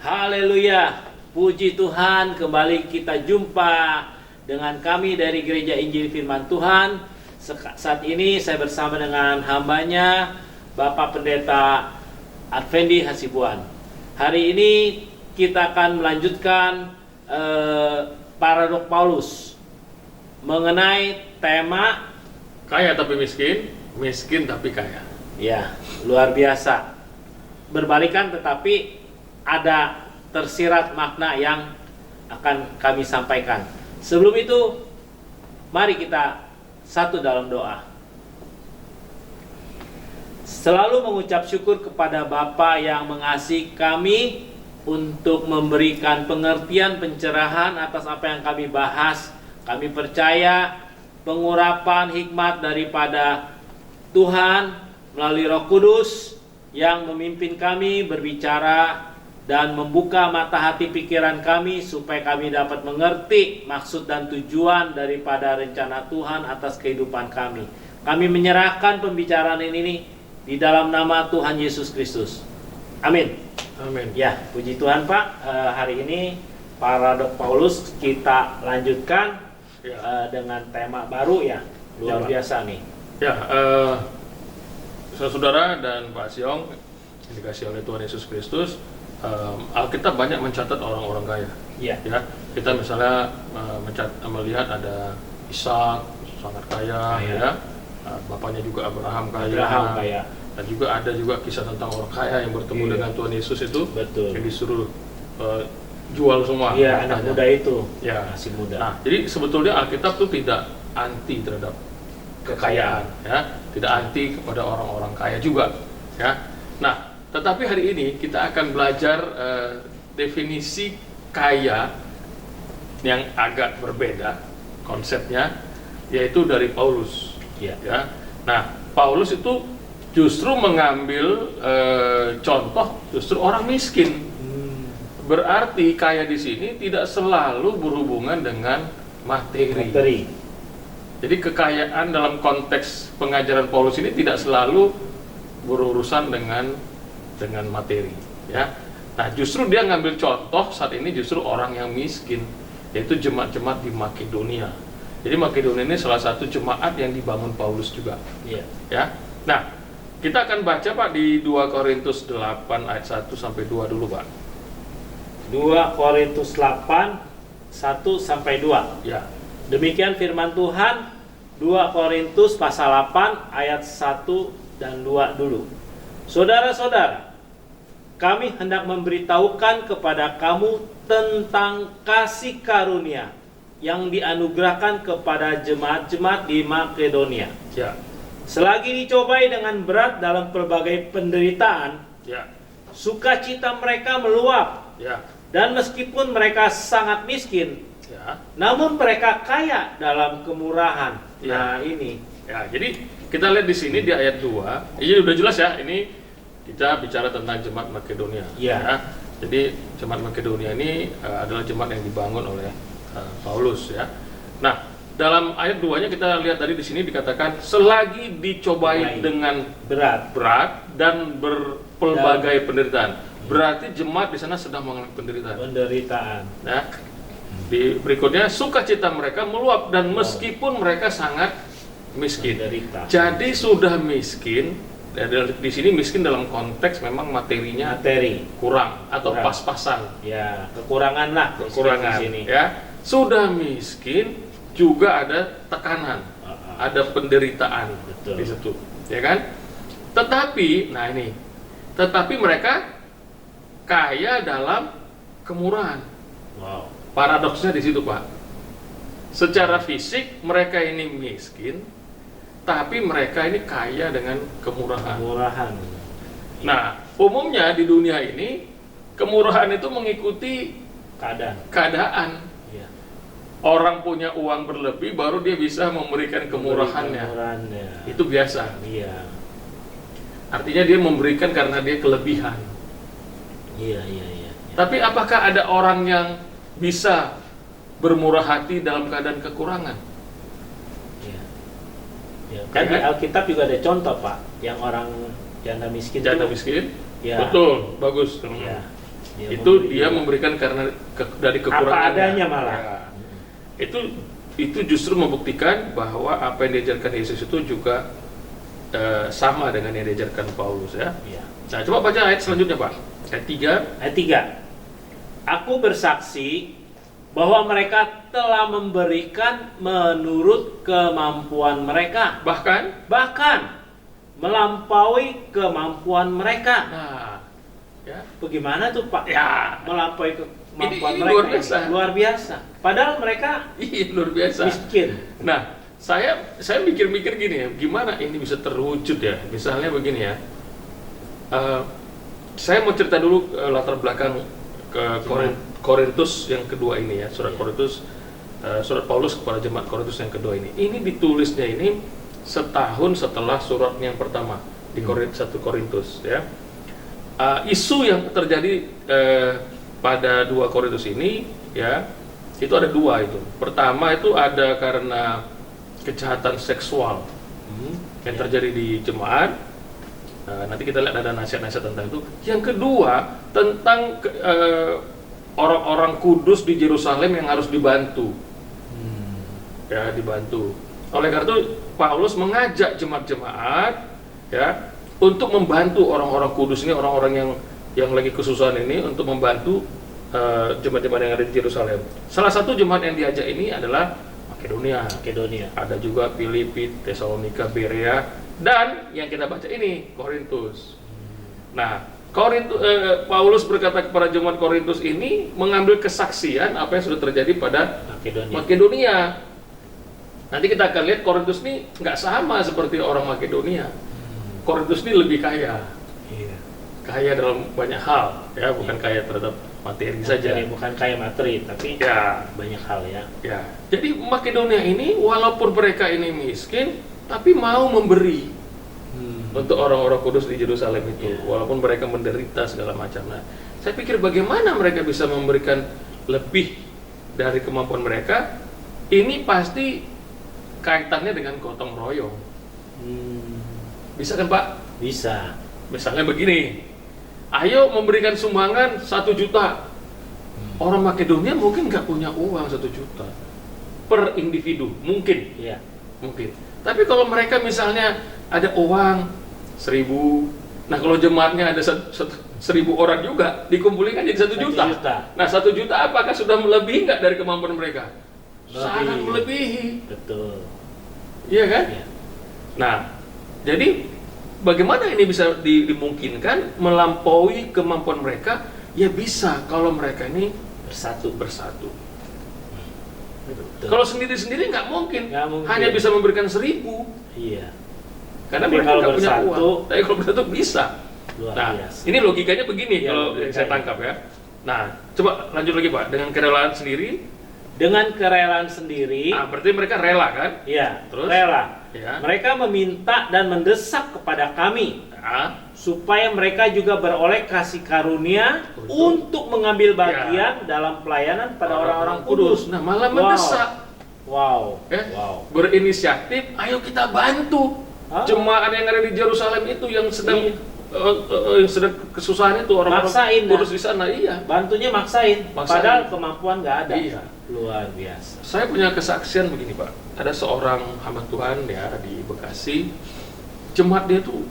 Haleluya, puji Tuhan, kembali kita jumpa dengan kami dari Gereja Injil Firman Tuhan. Saat ini saya bersama dengan hambanya, Bapak Pendeta Arvendi Hasibuan. Hari ini kita akan melanjutkan paradok Paulus mengenai tema kaya tapi miskin, miskin tapi kaya. Ya, luar biasa. Berbalikan tetapi ada tersirat makna yang akan kami sampaikan. Sebelum itu, mari kita satu dalam doa. Selalu mengucap syukur kepada Bapa yang mengasihi kami untuk memberikan pengertian pencerahan atas apa yang kami bahas. Kami percaya pengurapan hikmat daripada Tuhan melalui Roh Kudus yang memimpin kami berbicara dan membuka mata hati pikiran kami supaya kami dapat mengerti maksud dan tujuan daripada rencana Tuhan atas kehidupan kami. Kami menyerahkan pembicaraan ini di dalam nama Tuhan Yesus Kristus. Amin. Amin. Ya, puji Tuhan Pak. Hari ini paradok Paulus kita lanjutkan dengan tema baru ya. Luar biasa nih. Ya, saudara dan Pak Siong, yang dikasih oleh Tuhan Yesus Kristus, Alkitab banyak mencatat orang-orang kaya. Ya. Ya, kita misalnya melihat ada Ishak sangat kaya. Ya. Bapaknya juga Abraham kaya. Dan juga ada juga kisah tentang orang kaya yang bertemu dengan Tuhan Yesus itu. Betul. Yang disuruh jual semua. Iya, anak muda itu. Ya, masih muda. Nah, jadi sebetulnya Alkitab itu tidak anti terhadap kekayaan, ya, tidak anti kepada orang-orang kaya juga, ya. Nah, tetapi hari ini kita akan belajar definisi kaya yang agak berbeda konsepnya, yaitu dari Paulus. Ya. Ya. Nah, Paulus itu justru mengambil contoh justru orang miskin. Berarti kaya di sini tidak selalu berhubungan dengan materi. Jadi kekayaan dalam konteks pengajaran Paulus ini tidak selalu berurusan dengan materi, ya. Nah, justru dia ngambil contoh saat ini justru orang yang miskin, yaitu jemaat-jemaat di Makedonia. Jadi Makedonia ini salah satu jemaat yang dibangun Paulus juga. Iya. Ya. Nah, kita akan baca Pak di 2 Korintus 8 ayat 1 sampai 2 dulu, Pak. 2 Korintus 8 1 sampai 2. Ya. Demikian firman Tuhan. 2 Korintus pasal 8 ayat 1 dan 2 dulu. Saudara-saudara, kami hendak memberitahukan kepada kamu tentang kasih karunia yang dianugerahkan kepada jemaat-jemaat di Makedonia. Ya. Selagi dicobai dengan berat dalam berbagai penderitaan, Ya. sukacita mereka meluap. Ya. Dan meskipun mereka sangat miskin, Ya. namun mereka kaya dalam kemurahan. Ya. Nah, ini. Ya, jadi kita lihat di sini di ayat 2. Ini udah jelas ya, ini kita bicara tentang jemaat Makedonia. Ya. Jadi jemaat Makedonia ini adalah jemaat yang dibangun oleh Paulus, ya. Nah, dalam ayat 2-nya kita lihat tadi di sini dikatakan selagi dicobai dengan berat dan berpelbagai penderitaan. Berarti jemaat di sana sedang mengalami penderitaan. Ya. Di berikutnya sukacita mereka meluap dan meskipun mereka sangat miskin. Jadi sudah miskin. Di sini miskin dalam konteks memang materinya kurang atau pas-pasan. Ya, kekurangan lah. Kekurangan. Di sini. Ya, sudah miskin juga ada tekanan, ada penderitaan. Betul. Di situ, ya kan? Tetapi mereka kaya dalam kemurahan. Wow. Paradoksnya di situ, Pak. Secara fisik mereka ini miskin, tapi mereka ini kaya dengan kemurahan. Nah, umumnya di dunia ini kemurahan itu mengikuti keadaan. Ya. Orang punya uang berlebih baru dia bisa memberikan kemurahannya. Itu biasa. Iya. Artinya dia memberikan karena dia kelebihan. Iya. Tapi apakah ada orang yang bisa bermurah hati dalam keadaan kekurangan? Ya, kan di Alkitab juga ada contoh Pak, yang orang janda miskin. Janda miskin? Ya. Betul, bagus. Ya. Dia memberikan karena dari kekurangannya. Apa adanya malah. Ya. Itu justru membuktikan bahwa apa yang diajarkan Yesus itu juga sama dengan yang diajarkan Paulus ya. Ya. Nah, coba baca ayat selanjutnya, Pak. Ayat 3. Ayat 3. Aku bersaksi bahwa mereka telah memberikan menurut kemampuan mereka, bahkan melampaui kemampuan mereka. Nah, ya. Bagaimana tuh, Pak? Ya, Melampaui kemampuan ini mereka. luar biasa. Luar biasa. Padahal mereka luar biasa. miskin. Nah, saya mikir-mikir gini ya, gimana ini bisa terwujud ya? Misalnya begini ya, saya mau cerita dulu latar belakang ke Korintus yang kedua ini ya, surat Korintus, surat Paulus kepada jemaat Korintus yang kedua ini. Ini ditulisnya ini setahun setelah surat yang pertama di 1 Korintus ya. Isu yang terjadi pada 2 Korintus ini ya, itu ada dua itu. Pertama itu ada karena kejahatan seksual yang terjadi di jemaat. Nanti kita lihat ada nasihat-nasihat tentang itu. Yang kedua tentang orang-orang kudus di Yerusalem yang harus dibantu, ya dibantu. Oleh karena itu Paulus mengajak jemaat-jemaat ya untuk membantu orang-orang kudus ini, orang-orang yang lagi kesusahan ini, untuk membantu jemaat-jemaat yang ada di Yerusalem. Salah satu jemaat yang diajak ini adalah Makedonia. Ada juga Filipi, Tesalonika, Berea, dan yang kita baca ini Korintus. Nah, Paulus berkata kepada jemaat Korintus ini mengambil kesaksian apa yang sudah terjadi pada Makedonia. Nanti kita akan lihat Korintus ini nggak sama seperti orang Makedonia. Korintus ini lebih kaya. Kaya dalam banyak hal, ya, bukan kaya terhadap materi saja. Bukan kaya materi, tapi ya banyak hal ya. Ya. Jadi Makedonia ini walaupun mereka ini miskin, tapi mau memberi untuk orang-orang kudus di Yerusalem itu, walaupun mereka menderita segala macam. Nah, saya pikir bagaimana mereka bisa memberikan lebih dari kemampuan mereka? Ini pasti kaitannya dengan gotong royong. Bisa kan, Pak? Bisa. Misalnya begini, ayo memberikan sumbangan 1 juta. Orang Makedonia mungkin nggak punya uang 1 juta per individu, mungkin. Iya. Mungkin. Tapi kalau mereka misalnya ada uang 1.000, nah kalau jemaatnya ada 1.000 orang juga, dikumpulkan jadi 1 juta. Nah 1 juta apakah sudah melebihi nggak dari kemampuan mereka? Sangat melebihi. Betul. Iya kan? Ya. Nah, jadi bagaimana ini bisa dimungkinkan melampaui kemampuan mereka? Ya bisa kalau mereka ini bersatu. Kalau sendiri-sendiri nggak mungkin. Hanya bisa memberikan 1.000. Iya. Karena mereka nggak punya uang. Tapi kalau bersatu bisa. Nah, ini logikanya begini ya, kalau yang saya tangkap ya. Nah, coba lanjut lagi, Pak, dengan kerelaan sendiri. Berarti mereka rela kan? Iya. Terus? Rela. Ya. Mereka meminta dan mendesak kepada kami supaya mereka juga beroleh kasih karunia untuk mengambil bagian dalam pelayanan pada orang-orang kudus. Nah, malah mendesak. Wow. Berinisiatif, ayo kita bantu jemaat yang ada di Yerusalem itu yang sedang kesusahan itu, orang-orang kudus di sana. Iya. Bantunya maksain. Padahal kemampuan nggak ada. Iya. Luar biasa. Saya punya kesaksian begini, Pak. Ada seorang hamba Tuhan ya di Bekasi. Jemaat dia tuh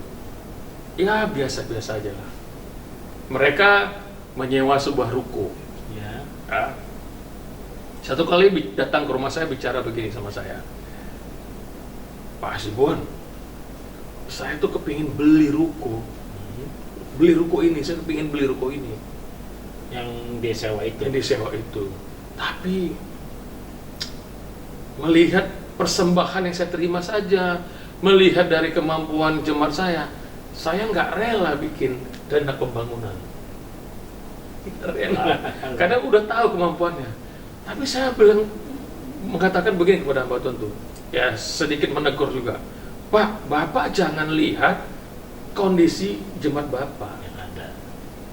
ya biasa-biasa aja lah. Mereka menyewa sebuah ruko. Ya. Satu kali datang ke rumah saya bicara begini sama saya. Pak Hasibuan, saya tuh kepingin beli ruko. Beli ruko ini, saya kepingin beli ruko ini. Yang disewa itu. Tapi melihat persembahan yang saya terima saja, melihat dari kemampuan jemaat saya nggak rela bikin dana pembangunan. Rela, karena udah tahu kemampuannya. Tapi saya mengatakan begini kepada hamba Tuhan tuh, ya sedikit menegur juga, Pak, Bapak jangan lihat kondisi jemaat Bapak yang ada.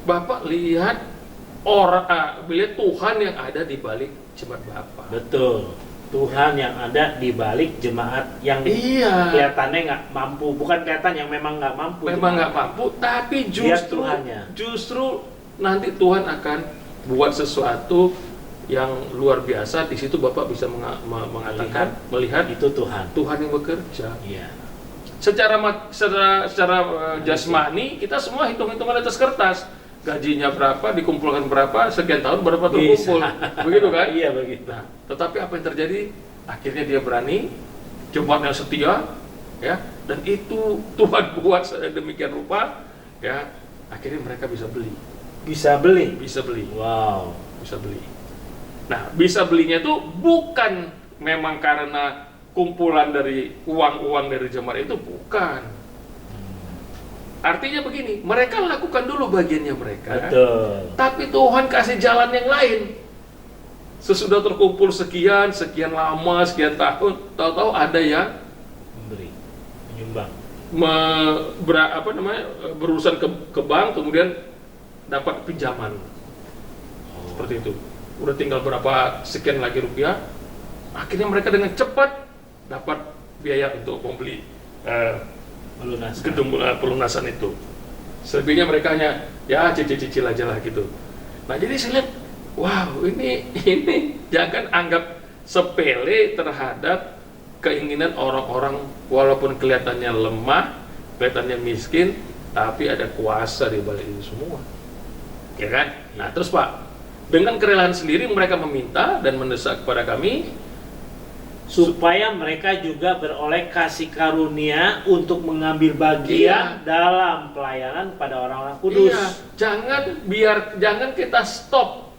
Bapak lihat lihat Tuhan yang ada di balik jemaat Bapak. Betul. Tuhan yang ada di balik jemaat yang kelihatannya nggak mampu, bukan kelihatan yang memang nggak mampu. Memang nggak mampu, tapi justru nanti Tuhan akan buat sesuatu yang luar biasa. Di situ Bapak bisa mengatakan, melihat itu Tuhan. Tuhan yang bekerja. Iya. Secara jasmani kita semua hitung-hitungan atas kertas. Gajinya berapa, dikumpulkan berapa, sekian tahun berapa terkumpul. Begitu kan? Iya, begitu. Nah, tetapi apa yang terjadi? Akhirnya dia berani, jemaatnya setia, ya, dan itu Tuhan buat demikian rupa, ya, akhirnya mereka bisa beli. Bisa beli. Bisa beli. Wow. Bisa beli. Nah, bisa belinya itu bukan memang karena kumpulan dari uang-uang dari jemaat itu, bukan. Artinya begini, mereka lakukan dulu bagiannya mereka. Betul. Tapi Tuhan kasih jalan yang lain. Sesudah terkumpul sekian lama, sekian tahun, tahu-tahu ada yang Memberi, menyumbang. Berurusan ke bank, kemudian dapat pinjaman. Seperti itu. Udah tinggal berapa sekian lagi rupiah, akhirnya mereka dengan cepat dapat biaya untuk membeli gedung pelunasan itu. Selebihnya mereka hanya ya cicil-cicil aja lah gitu. Nah, jadi saya lihat, wow, ini jangan anggap sepele terhadap keinginan orang-orang walaupun kelihatannya lemah, kelihatannya miskin, tapi ada kuasa di balik itu semua. Ya kan? Nah, terus Pak, dengan kerelaan sendiri mereka meminta dan mendesak kepada kami supaya mereka juga beroleh kasih karunia untuk mengambil bagian dalam pelayanan pada orang-orang kudus. Iya, jangan kita stop.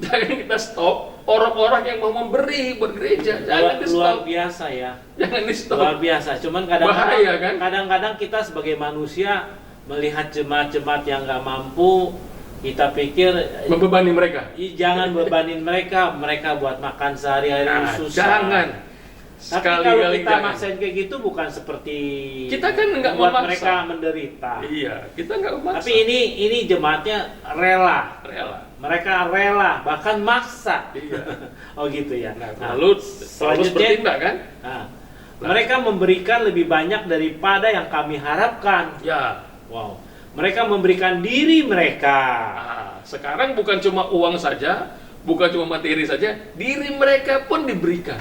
Jangan kita stop orang-orang yang mau memberi bergereja. Jangan di stop. Luar biasa ya. Jangan di stop. Luar biasa. Cuman bahaya, kan? Kadang-kadang kita sebagai manusia melihat jemaat-jemaat yang nggak mampu, kita pikir membebani mereka. Jangan bebanin mereka buat makan sehari-hari susah. Jangan. Tapi kalau kita maksain kayak gitu bukan seperti kita kan nggak buat memaksa. mereka menderita. Iya, kita nggak memaksa. Tapi ini jemaatnya rela. Mereka rela, bahkan maksa. Iya. Oh gitu ya. Lalu selanjutnya bertindak kan? Mereka memberikan lebih banyak daripada yang kami harapkan. Ya. Wow. Mereka memberikan diri mereka. Sekarang bukan cuma uang saja, bukan cuma materi saja, diri mereka pun diberikan.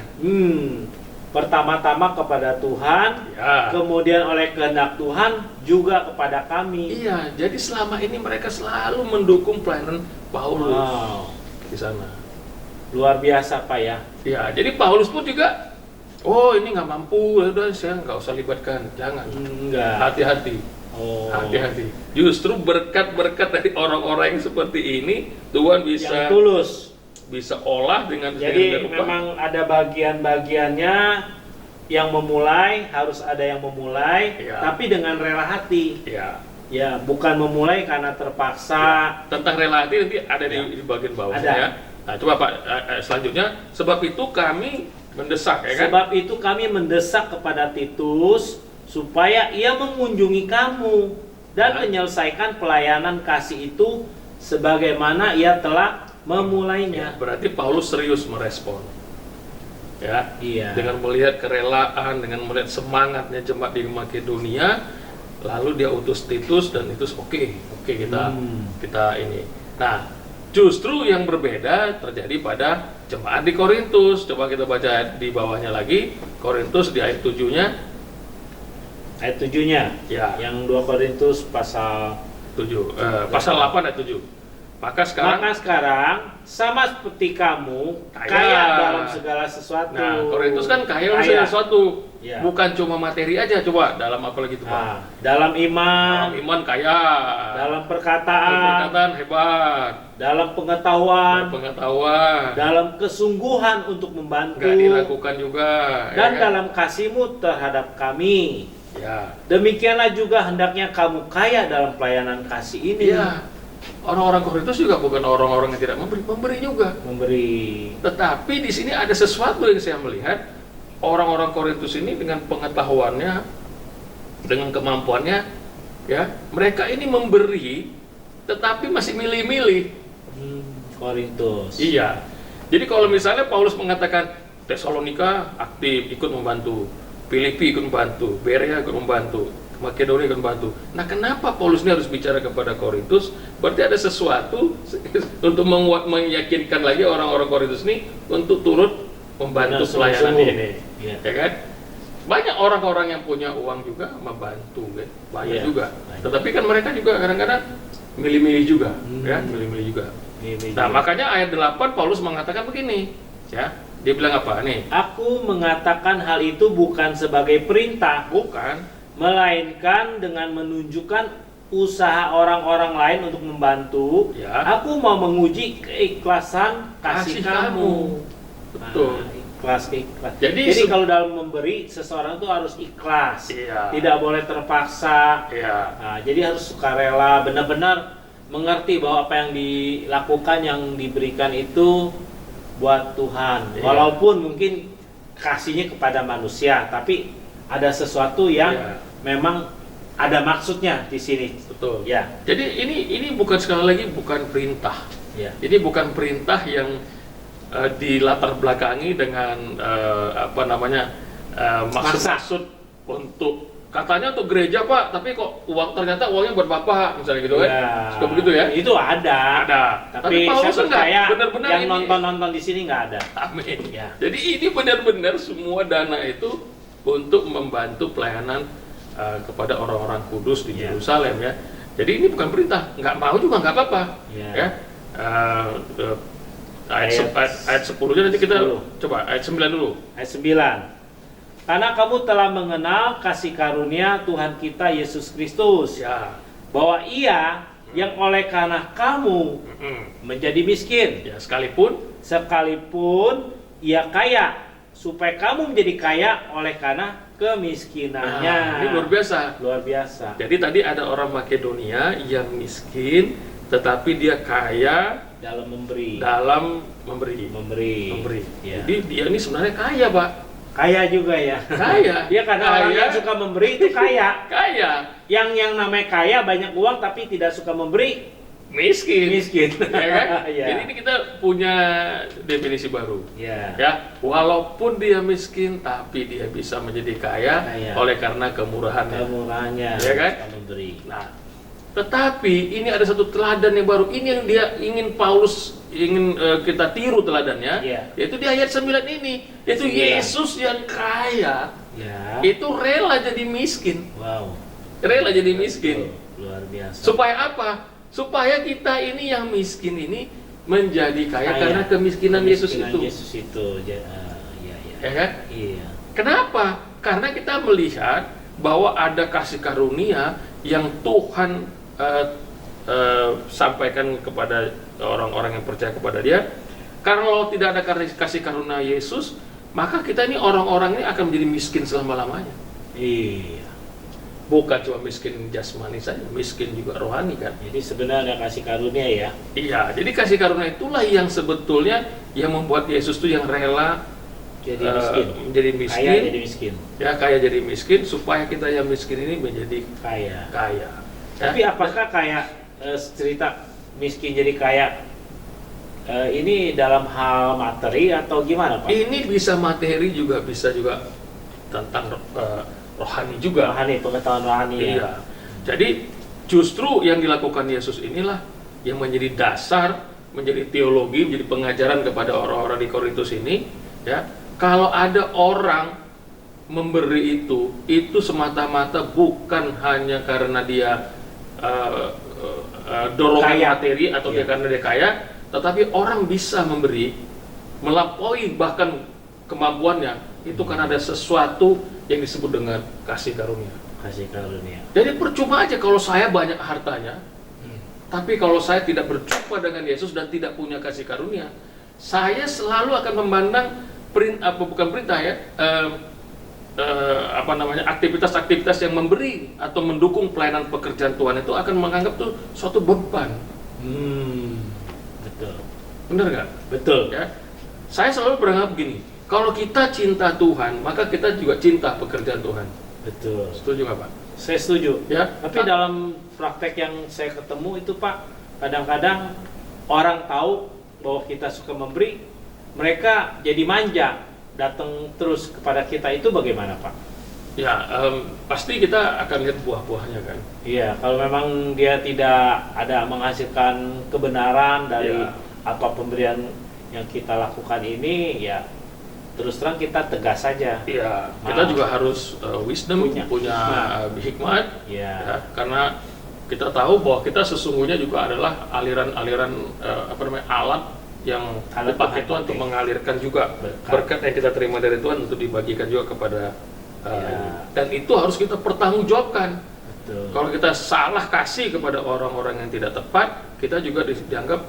Pertama-tama kepada Tuhan, kemudian oleh kehendak Tuhan juga kepada kami. Iya, jadi selama ini mereka selalu mendukung pelayanan Paulus di sana. Luar biasa Pak ya. Ya, jadi Paulus pun juga, ini nggak mampu, udah saya nggak usah libatkan, jangan. Enggak. Hati-hati. Hati-hati. Justru berkat-berkat dari orang-orang yang seperti ini, Tuhan bisa yang tulus, bisa olah dengan jadi memang ada bagian-bagiannya yang memulai, harus ada yang memulai, tapi dengan rela hati. Ya, bukan memulai karena terpaksa. Tentang rela hati nanti ada di bagian bawah ya. Nah, coba Pak, selanjutnya, sebab itu kami mendesak, ya kan? Sebab itu kami mendesak kepada Titus supaya ia mengunjungi kamu dan menyelesaikan pelayanan kasih itu sebagaimana ia telah memulainya. Berarti Paulus serius merespon. Ya, iya. Dengan melihat kerelaan, dengan melihat semangatnya jemaat di Makedonia, lalu dia utus Titus dan Titus oke, kita ini. Nah, justru yang berbeda terjadi pada jemaat di Korintus. Coba kita baca di bawahnya lagi, Korintus di ayat 7-nya. Ayat 7-nya, ya. Yang 2 Korintus pasal 7, pasal 8 ayat 7. Maka sekarang sama seperti kamu kaya dalam segala sesuatu. Nah, Korintus kan kaya dalam segala sesuatu. Ya. Bukan cuma materi aja, coba dalam apa lagi itu Pak? Dalam iman. Dalam iman kaya. Dalam perkataan hebat. Dalam pengetahuan. Dalam kesungguhan untuk membantu. Gak dilakukan juga. Dan dalam kasihmu terhadap kami. Ya. Demikianlah juga hendaknya kamu kaya dalam pelayanan kasih ini. Ya. Orang-orang Korintus juga bukan orang-orang yang tidak memberi juga. Memberi. Tetapi di sini ada sesuatu yang saya melihat, orang-orang Korintus ini dengan pengetahuannya, dengan kemampuannya, ya, mereka ini memberi, tetapi masih milih-milih. Korintus. Iya. Jadi kalau misalnya Paulus mengatakan Tesalonika aktif ikut membantu, Filipi ikut membantu, Berea ikut membantu, Makedonia akan bantu. Nah, kenapa Paulus ini harus bicara kepada Korintus? Berarti ada sesuatu untuk meyakinkan lagi orang-orang Korintus ini untuk turut membantu pelayanan ini, ya kan? Banyak orang-orang yang punya uang juga membantu, kan? Banyak juga. Tetapi kan mereka juga kadang-kadang milih-milih juga, ya, milih-milih juga. Nah, makanya ayat 8 Paulus mengatakan begini, ya. Dia bilang apa nih? Aku mengatakan hal itu bukan sebagai perintah, Bukan, melainkan dengan menunjukkan usaha orang-orang lain untuk membantu. Ya. Aku mau menguji keikhlasan kasih kamu. Betul. Ikhlas. Jadi kalau dalam memberi, seseorang itu harus ikhlas, Iya. tidak boleh terpaksa. Ya. Nah, jadi harus sukarela, benar-benar mengerti bahwa apa yang dilakukan, yang diberikan itu buat Tuhan. Iya. Walaupun mungkin kasihnya kepada manusia, tapi ada sesuatu yang memang ada maksudnya di sini. Betul. Ya. Jadi ini bukan, sekali lagi bukan perintah. Ya. Ini bukan perintah yang dilatar belakangi dengan maksud untuk katanya untuk gereja Pak, tapi kok ternyata uangnya buat Bapak misalnya gitu kan? Suka begitu ya? Itu ada. Tapi Paulus saya percaya benar-benar yang nonton di sini nggak ada. Amin. Ya. Jadi ini benar-benar semua dana itu untuk membantu pelayanan kepada orang-orang kudus di Yerusalem, ya. Jadi ini bukan perintah, nggak mau juga nggak apa-apa, ya. Ayat 10-nya nanti kita 10. coba ayat 9 dulu. Ayat 9. Karena kamu telah mengenal kasih karunia Tuhan kita Yesus Kristus, Ya. bahwa Ia yang oleh karena kamu menjadi miskin, Ya, sekalipun Ia kaya, supaya kamu menjadi kaya oleh karena kemiskinannya. ini luar biasa. Luar biasa. Jadi tadi ada orang Makedonia yang miskin, tetapi dia kaya Dalam memberi. memberi. Ya. Jadi dia ini sebenarnya kaya, Pak. Kaya juga ya. Kaya. Ya, karena orang yang suka memberi itu kaya. Kaya. Yang namanya kaya banyak uang tapi tidak suka memberi, Miskin. miskin. Ya kan? Ya. Jadi ini kita punya definisi baru. Ya. Ya, walaupun dia miskin tapi dia bisa menjadi kaya Kaya. oleh karena kemurahannya. Kemurahannya. Ya kan? Suka memberi. Nah, tetapi ini ada satu teladan yang baru. Ini yang dia ingin kita tiru teladannya, yaitu di ayat 9 ini, yaitu 9. Yesus yang kaya Ya. itu rela jadi miskin. Wow. Rela jadi miskin. Luar biasa. Supaya apa? Supaya kita ini yang miskin ini menjadi kaya, Kaya. karena kemiskinan Yesus itu. Yesus itu. Ya. Ya kan? Iya. Kenapa? Karena kita melihat bahwa ada kasih karunia yang Tuhan sampaikan kepada orang-orang yang percaya kepada Dia. Kalau tidak ada kasih karunia Yesus, maka kita ini orang-orang ini akan menjadi miskin selama-lamanya. Iya. Bukan cuma miskin jasmani saja, miskin juga rohani kan. Jadi sebenarnya ada kasih karunia ya. Iya, jadi kasih karunia itulah yang sebetulnya yang membuat Yesus itu yang rela Jadi miskin. menjadi miskin. Kaya jadi miskin. Ya, kaya jadi miskin supaya kita yang miskin ini menjadi Kaya. kaya. Tapi apakah kayak cerita miskin jadi kaya ini dalam hal materi atau gimana Pak? Ini bisa materi juga, bisa juga tentang rohani juga. Rohani, pengetahuan rohani ya. Iya. Jadi justru yang dilakukan Yesus inilah yang menjadi dasar, menjadi teologi, menjadi pengajaran kepada orang-orang di Korintus ini, ya. Kalau ada orang memberi itu semata-mata bukan hanya karena dia dorongan Kaya. materi atau dia karena dia kaya, tetapi orang bisa memberi melampaui bahkan kemampuannya itu karena ada sesuatu yang disebut dengan kasih karunia. Kasih karunia. Jadi percuma aja kalau saya banyak hartanya, tapi kalau saya tidak berjumpa dengan Yesus dan tidak punya kasih karunia, saya selalu akan memandang aktivitas-aktivitas yang memberi atau mendukung pelayanan pekerjaan Tuhan itu akan menganggap tuh suatu beban. Betul. Benar nggak? Betul. Ya. Saya selalu beranggap begini, kalau kita cinta Tuhan, maka kita juga cinta pekerjaan Tuhan. Betul. Setuju nggak Pak? Saya setuju. Ya. Tapi dalam praktek yang saya ketemu itu Pak, kadang-kadang orang tahu bahwa kita suka memberi, mereka jadi manja, datang terus kepada kita, itu bagaimana Pak? Ya, pasti kita akan lihat buah-buahnya kan. Iya, kalau memang dia tidak ada menghasilkan kebenaran dari Iya. apa pemberian yang kita lakukan ini, ya terus terang kita tegas saja. Iya, kita juga harus wisdom, punya hikmat, Iya. ya, karena kita tahu bahwa kita sesungguhnya juga adalah aliran-aliran alat yang Alat dipakai Tuhan Tuhan untuk mengalirkan juga berkat yang kita terima dari Tuhan untuk dibagikan juga kepada Ya. dan itu harus kita pertanggungjawabkan. Betul. Kalau kita salah kasih kepada orang-orang yang tidak tepat, kita juga dianggap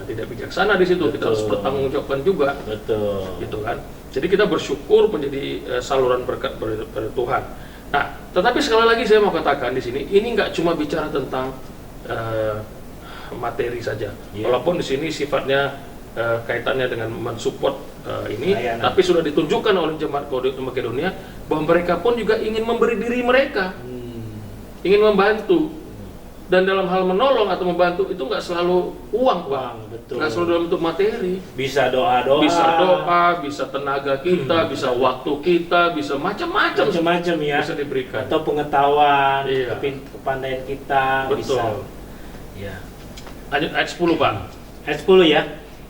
tidak bijaksana di situ. Kita harus Betul. pertanggungjawabkan juga. Betul. Gitu kan. Jadi kita bersyukur menjadi saluran berkat dari Tuhan. Nah, tetapi sekali lagi saya mau katakan di sini, ini nggak cuma bicara tentang materi saja. Yeah. Walaupun di sini sifatnya kaitannya dengan mensupport ini, Layanan. tapi sudah ditunjukkan oleh jemaat Makedonia bahwa mereka pun juga ingin memberi diri mereka, ingin membantu. Dan dalam hal menolong atau membantu itu nggak selalu uang, Pak. Betul. Nggak selalu dalam bentuk materi. Bisa doa-doa. Bisa doa, bisa tenaga kita, bisa waktu kita, bisa macam-macam. Macam-macam ya. Bisa diberikan. Atau pengetahuan, Iya. kepandaian kita. Betul. Bisa. Ya. Lanjut ayat 10, Pak. Ayat 10 ya.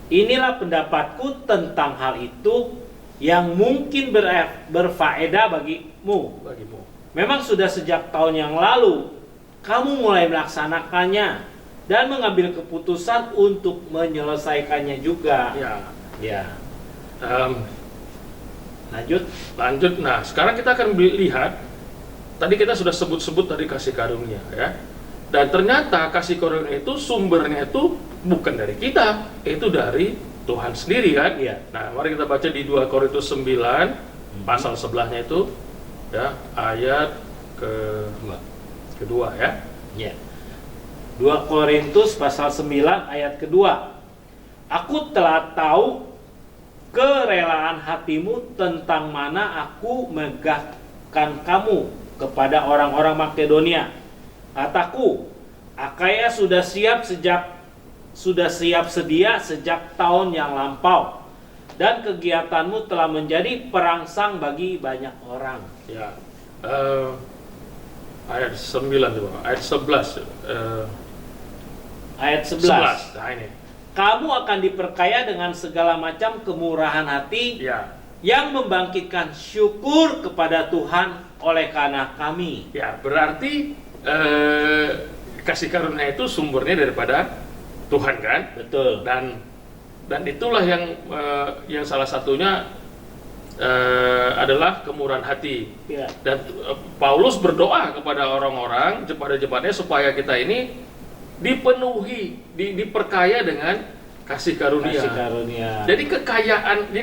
Inilah pendapatku tentang hal itu yang mungkin berfaedah bagimu. Bagimu. Memang sudah sejak tahun yang lalu kamu mulai melaksanakannya dan mengambil keputusan untuk menyelesaikannya juga. Ya. Ya. Lanjut. Nah, sekarang kita akan lihat. Tadi kita sudah sebut-sebut tadi kasih karunia, ya. Dan ternyata kasih karunia itu sumbernya itu bukan dari kita, itu dari Tuhan sendiri kan. Iya. Nah, mari kita baca di 2 Korintus 9 pasal sebelahnya itu, ya, ayat kedua ya. Ya. 2 Korintus pasal 9 ayat kedua. Aku telah tahu kerelaan hatimu tentang mana aku megahkan kamu kepada orang-orang Makedonia. Kataku, Akaya sudah siap sedia sejak tahun yang lampau, dan kegiatanmu telah menjadi perangsang bagi banyak orang. Ya. Ayat 9 tuh, ayat 11. Ayat 11. Nah, ini. Kamu akan diperkaya dengan segala macam kemurahan hati Ya. yang membangkitkan syukur kepada Tuhan oleh karena kami. Ya, berarti kasih karunia itu sumbernya daripada Tuhan kan? Betul. Dan itulah yang salah satunya adalah kemurahan hati. Ya. Dan Paulus berdoa kepada orang-orang, kepada jemaatnya supaya kita ini dipenuhi, diperkaya dengan kasih karunia. Kasih karunia. Jadi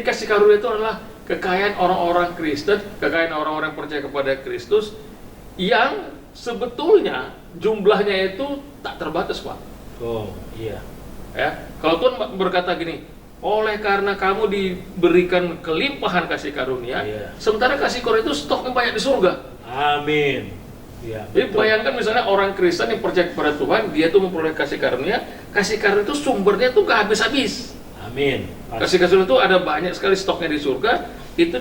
kasih karunia itu adalah kekayaan orang-orang Kristen, kekayaan orang-orang percaya kepada Kristus yang sebetulnya jumlahnya itu tak terbatas, Pak. Oh, iya. Ya, kalau Tuhan berkata gini, oleh karena kamu diberikan kelimpahan kasih karunia, Iya. sementara kasih karunia itu stoknya banyak di surga. Amin. Ya, Jadi bayangkan misalnya orang Kristen yang percaya kepada Tuhan, dia tuh memperoleh kasih karunia itu sumbernya tuh gak habis-habis. Amin. Kasih karunia itu ada banyak sekali stoknya di surga, itu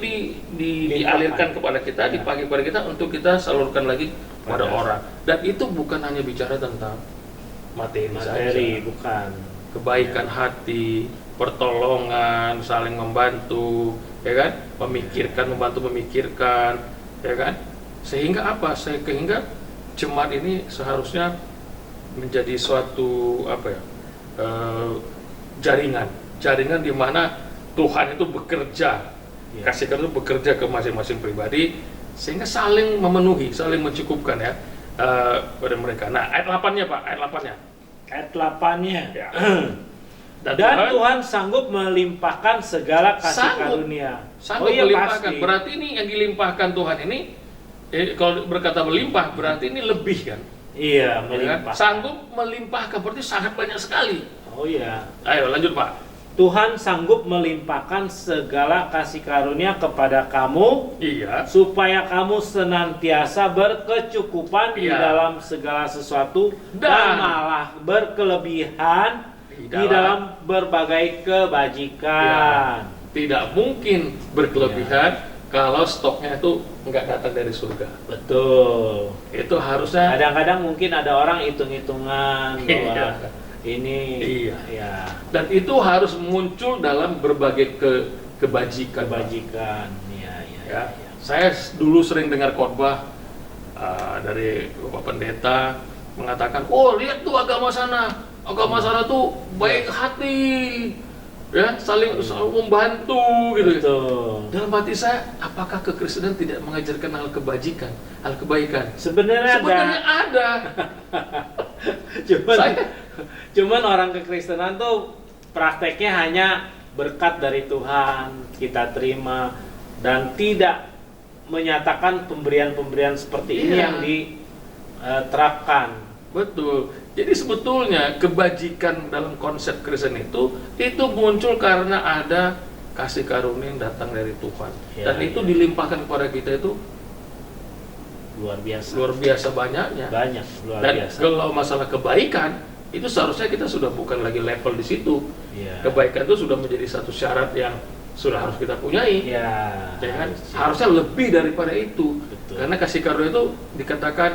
dialirkan kepada kita, Ya. dipakai kepada kita untuk kita salurkan lagi kepada orang. Dan itu bukan hanya bicara tentang materi saja. Bukan. Kebaikan hati, pertolongan, saling membantu, ya kan? Membantu memikirkan, ya kan? Sehingga apa? Sehingga jemaat ini seharusnya menjadi suatu jaringan di mana Tuhan itu bekerja, Ya. kasih karunia itu bekerja ke masing-masing pribadi, sehingga saling memenuhi, saling mencukupkan ya pada mereka. Nah, ayat 8-nya Pak, ayat 8-nya. Ayat 8-nya. Ya. Dan Tuhan sanggup melimpahkan segala kasih karunia. Sanggup iya, melimpahkan. pasti. Berarti ini yang dilimpahkan Tuhan ini, kalau berkata melimpah, berarti ini lebih kan? Iya, Ya kan? melimpahkan. Sanggup melimpahkan, berarti sangat banyak sekali. Oh iya. Ayo lanjut Pak. Tuhan sanggup melimpahkan segala kasih karunia kepada kamu, Iya. supaya kamu senantiasa berkecukupan di Iya. dalam segala sesuatu dan Dan malah berkelebihan di dalam berbagai kebajikan. Tidak mungkin berkelebihan kalau stoknya itu nggak datang dari surga. Betul. Itu harusnya Kadang-kadang mungkin ada orang hitung-hitungan bahwa Iya. ini Iya. ya dan itu harus muncul dalam berbagai kebajikan. kebajikan. Iya, iya, Ya. iya. Saya dulu sering dengar khotbah dari Bapak Pendeta mengatakan, oh lihat tuh agama sana tuh baik hati, ya saling membantu gitu. Betul. Dalam hati saya, apakah kekristenan tidak mengajarkan hal kebajikan, hal kebaikan? Sebenarnya Sebenarnya ada. cuman, Saya- cuman orang kekristenan tuh prakteknya hanya berkat dari Tuhan kita terima dan tidak menyatakan pemberian-pemberian seperti ini Iya. yang diterapkan. Betul. Jadi sebetulnya kebajikan dalam konsep Kristen itu muncul karena ada kasih karunia yang datang dari Tuhan. Ya, Dan itu ya. dilimpahkan kepada kita itu Luar biasa. luar biasa banyaknya. Banyak, luar Dan biasa. kalau masalah kebaikan, itu seharusnya kita sudah bukan lagi level di situ. Iya. Kebaikan itu sudah menjadi satu syarat yang sudah harus kita punyai. Ya, Ya kan? harusnya. Harusnya lebih daripada itu. Betul. Karena kasih karunia itu dikatakan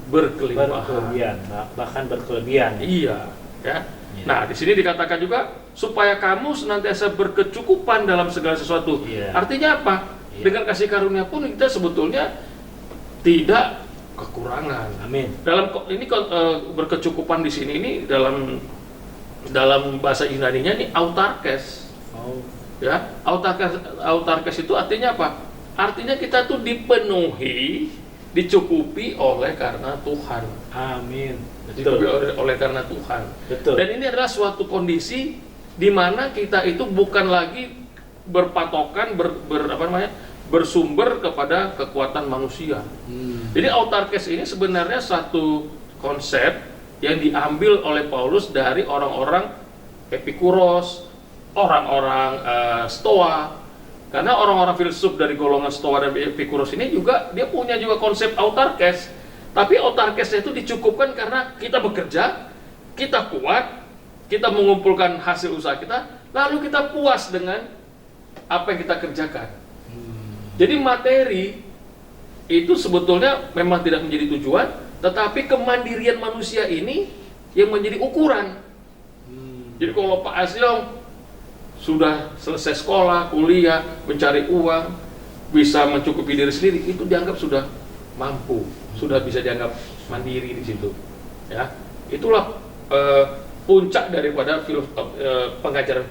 berkelimpahan. Berkelebihan, bahkan berkelebihan. Iya, ya. Iya. Nah, di sini dikatakan juga supaya kamu senantiasa berkecukupan dalam segala sesuatu. Iya. Artinya apa? Iya. Dengan kasih karunia pun kita sebetulnya tidak kekurangan. Amin. Dalam berkecukupan di sini ini dalam bahasa Yunaninya ini autarkes. Oh, Ya, autarkes itu artinya apa? Artinya kita tuh dipenuhi, dicukupi oleh karena Tuhan. amin. Dicukupi Betul. oleh karena Tuhan. Betul. Dan ini adalah suatu kondisi di mana kita itu bukan lagi berpatokan bersumber kepada kekuatan manusia. Jadi autarkes ini sebenarnya satu konsep yang diambil oleh Paulus dari orang-orang Epikuros, orang-orang Stoa. Karena orang-orang filsuf dari golongan Stoa dan Epikuros ini juga dia punya juga konsep autarkes. Tapi autarkesnya itu dicukupkan karena kita bekerja, kita kuat, kita mengumpulkan hasil usaha kita, lalu kita puas dengan apa yang kita kerjakan. Jadi materi itu sebetulnya memang tidak menjadi tujuan, tetapi kemandirian manusia ini yang menjadi ukuran. Jadi kalau Pak Asyong sudah selesai sekolah, kuliah, mencari uang, bisa mencukupi diri sendiri, itu dianggap sudah mampu, sudah bisa dianggap mandiri di situ. Ya, itulah puncak daripada pengajaran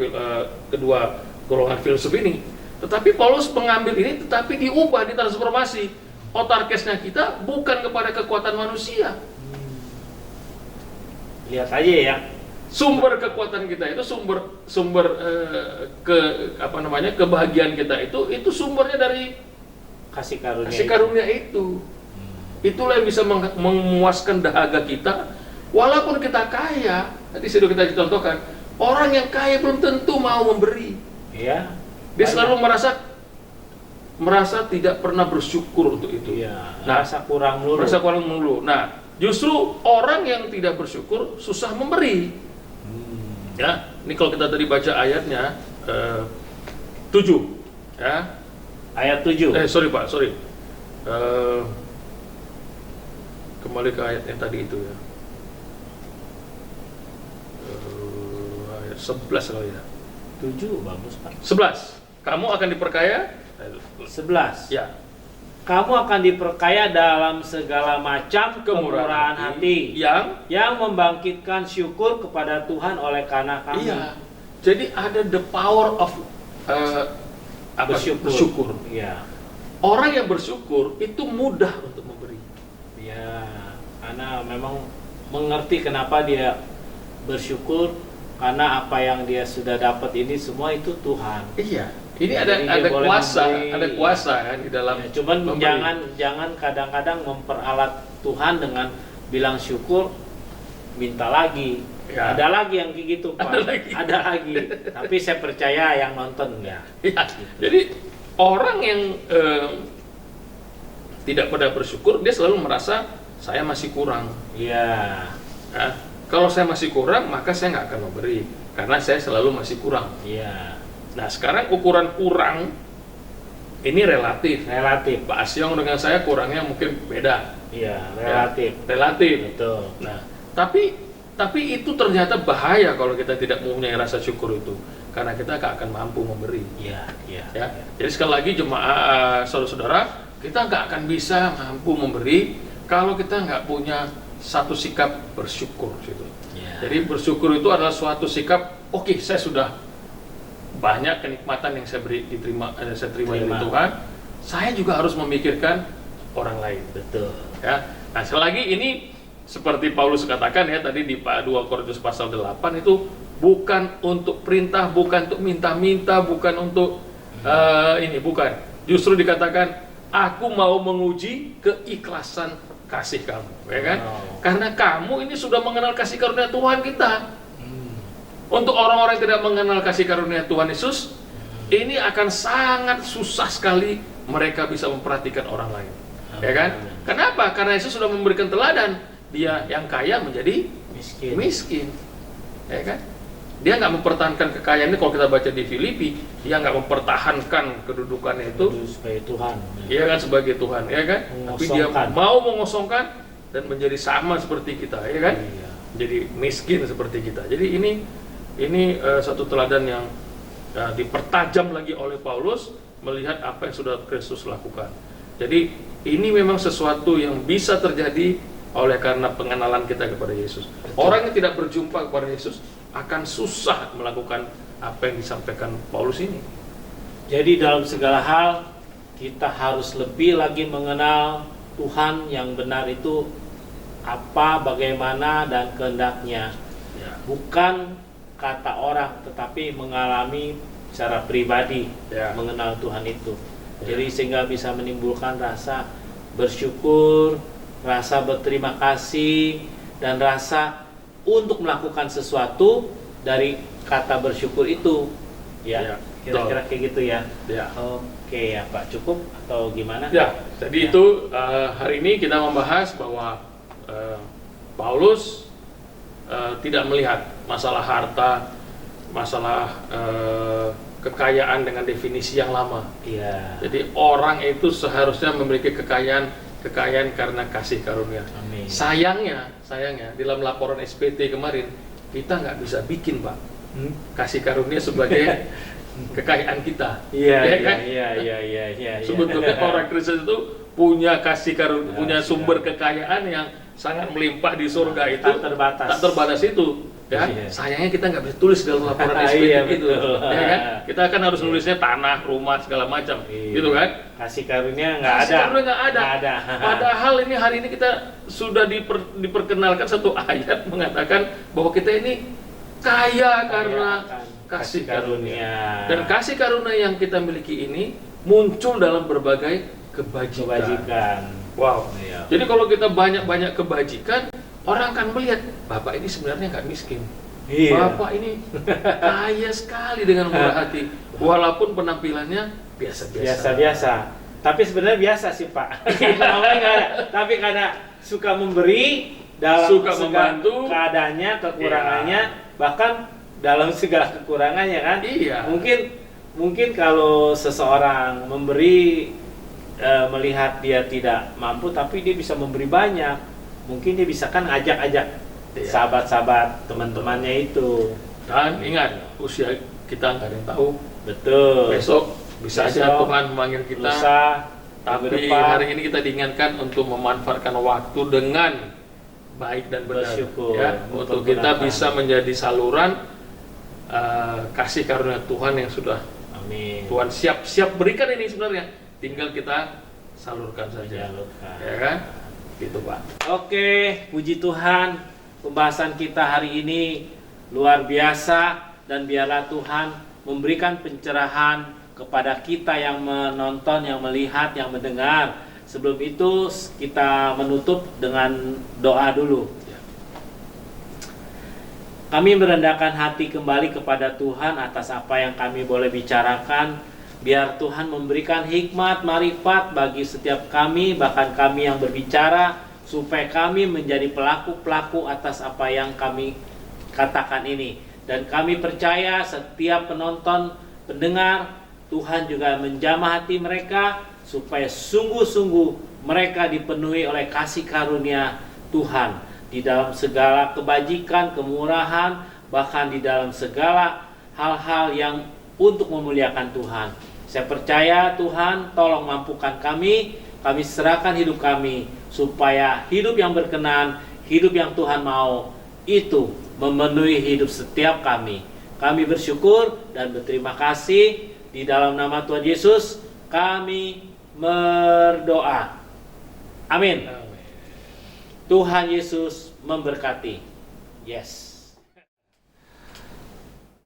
kedua golongan filsuf ini. Tetapi Paulus mengambil ini, tetapi diubah, ditransformasi. Autarkesnya kita bukan kepada kekuatan manusia. Lihat aja ya. Sumber kekuatan kita itu sumber kebahagiaan kita itu sumbernya dari Kasih karunia. kasih karunia itu. Itulah yang bisa memuaskan dahaga kita. Walaupun kita kaya, tadi sudah kita contohkan, orang yang kaya belum tentu mau memberi. Iya. Dia selalu merasa tidak pernah bersyukur untuk itu. Iya. Nah, Rasa kurang dulu. merasa kurang melulu. Nah, justru orang yang tidak bersyukur susah memberi. Ya, ini kalau kita tadi baca ayatnya 7, ya. Ayat 7. Sorry Pak, sorry. Kembali ke ayat yang tadi itu ya. Ayat 11 kalau ya. 7 bagus, Pak. 11. Kamu akan diperkaya? 11. Ya. Kamu akan diperkaya dalam segala macam kemurahan hati yang membangkitkan syukur kepada Tuhan oleh karena kami. Iya. Jadi ada the power of bersyukur. Iya. Orang yang bersyukur itu mudah untuk memberi. Ya, karena memang mengerti kenapa dia bersyukur, karena apa yang dia sudah dapat ini semua itu Tuhan. Iya. Ini Jadi dia ada boleh kuasa, memberi. ada kuasa kan di dalam. Ya, cuman memberi. jangan kadang-kadang memperalat Tuhan dengan bilang syukur, minta lagi. Ya. Ada lagi yang kayak gitu, Pak. Ada lagi. Tapi saya percaya yang nonton ya. Ya. Jadi orang yang tidak pada bersyukur, dia selalu merasa saya masih kurang. Iya. Ya. Kalau saya masih kurang, maka saya nggak akan memberi, karena saya selalu masih kurang. Iya. Nah, sekarang ukuran kurang ini relatif. Relatif. Pak Asyong dengan saya kurangnya mungkin beda. Iya, relatif. Ya, relatif. Betul. Nah, tapi itu ternyata bahaya kalau kita tidak mempunyai rasa syukur itu, karena kita gak akan mampu memberi. Iya, iya. Ya. Jadi sekali lagi jemaah, saudara-saudara, kita nggak akan bisa mampu memberi kalau kita nggak punya satu sikap bersyukur gitu. Ya. Jadi bersyukur itu adalah suatu sikap, oke, saya sudah banyak kenikmatan yang saya terima dari Tuhan, saya juga harus memikirkan orang lain. Betul. Ya. Nah, sekali lagi ini seperti Paulus katakan ya tadi di 2 Korintus pasal 8 itu bukan untuk perintah, bukan untuk minta-minta, bukan untuk ini, bukan. Justru dikatakan aku mau menguji keikhlasan kasih kamu, ya kan? Karena kamu ini sudah mengenal kasih karunia Tuhan kita. Untuk orang-orang yang tidak mengenal kasih karunia Tuhan Yesus, ini akan sangat susah sekali mereka bisa memperhatikan orang lain. Ya kan? Kenapa? Karena Yesus sudah memberikan teladan. Dia yang kaya menjadi miskin. Ya kan? Dia nggak mempertahankan kekayaannya. Kalau kita baca di Filipi, dia nggak mempertahankan kedudukannya itu sebagai Tuhan. Iya kan, sebagai Tuhan, ya kan? Tapi dia mau mengosongkan dan menjadi sama seperti kita, ya kan? Iya. Jadi miskin seperti kita. Jadi ini satu teladan yang dipertajam lagi oleh Paulus melihat apa yang sudah Kristus lakukan. Jadi ini memang sesuatu yang bisa terjadi oleh karena pengenalan kita kepada Yesus. Orang yang tidak berjumpa kepada Yesus akan susah melakukan apa yang disampaikan Paulus ini. Jadi dalam segala hal kita harus lebih lagi mengenal Tuhan yang benar itu apa, bagaimana, dan kehendaknya. Ya. Bukan kata orang, tetapi mengalami secara pribadi mengenal Tuhan itu. Jadi sehingga bisa menimbulkan rasa bersyukur, rasa berterima kasih, dan rasa untuk melakukan sesuatu dari kata bersyukur itu. Ya, kira-kira kayak gitu ya. Oke ya Pak, cukup atau gimana? Ya, jadi itu hari ini kita membahas bahwa Paulus tidak melihat masalah harta, masalah kekayaan dengan definisi yang lama. Iya. Jadi orang itu seharusnya memiliki kekayaan karena kasih karunia. Amin. Sayangnya dalam laporan SPT kemarin kita nggak bisa bikin, Pak, kasih karunia sebagai kekayaan kita. Iya, ya kan? Iya. Sebetulnya orang Kristen itu punya kasih karunia, punya sumber kekayaan yang sangat melimpah di surga itu tak terbatas itu. Ya, iya. Sayangnya kita nggak bisa tulis dalam laporan SPT Iya, itu, betul. ya kan? Kita kan harus nulisnya tanah, rumah, segala macam, gitu kan? Kasih karunia nggak ada. Kasih karunia nggak ada. Padahal ini hari ini kita sudah diperkenalkan satu ayat mengatakan bahwa kita ini kaya karena kasih karunia. Dan kasih karunia yang kita miliki ini muncul dalam berbagai kebajikan. Wow. Iya. Jadi kalau kita banyak kebajikan, orang akan melihat Bapak ini sebenarnya nggak miskin. Iya. Bapak ini kaya sekali dengan murah hati, walaupun penampilannya biasa-biasa. Tapi sebenarnya biasa sih Pak. Namanya nggak ada. Tapi karena suka memberi dalam Suka segala membantu. keadaannya, kekurangannya, bahkan dalam segala kekurangannya kan. Iya. Mungkin kalau seseorang memberi melihat dia tidak mampu, tapi dia bisa memberi banyak. Mungkin dia bisa kan ajak sahabat-sahabat teman-temannya itu. Dan ingat, usia kita nggak ada yang tahu. Betul. Besok bisa aja Tuhan memanggil kita. Lusa, Tapi hari ini kita diingatkan untuk memanfaatkan waktu dengan baik dan benar. Bersyukur. Ya, untuk kita bisa menjadi saluran kasih karunia Tuhan yang sudah Amin. Tuhan siap berikan ini sebenarnya. Tinggal kita salurkan saja. Ya kan? Gitu Pak. Oke, puji Tuhan, pembahasan kita hari ini luar biasa, dan biarlah Tuhan memberikan pencerahan kepada kita yang menonton, yang melihat, yang mendengar. Sebelum itu kita menutup dengan doa dulu. Kami merendahkan hati kembali kepada Tuhan atas apa yang kami boleh bicarakan. Biar Tuhan memberikan hikmat, marifat bagi setiap kami, bahkan kami yang berbicara, supaya kami menjadi pelaku-pelaku atas apa yang kami katakan ini. Dan kami percaya setiap penonton, pendengar Tuhan juga menjamah hati mereka supaya sungguh-sungguh mereka dipenuhi oleh kasih karunia Tuhan di dalam segala kebajikan, kemurahan, bahkan di dalam segala hal-hal yang untuk memuliakan Tuhan. Saya percaya Tuhan tolong mampukan kami serahkan hidup kami supaya hidup yang berkenan, hidup yang Tuhan mau itu memenuhi hidup setiap kami. Kami bersyukur dan berterima kasih di dalam nama Tuhan Yesus kami berdoa. Amin. Tuhan Yesus memberkati. Yes.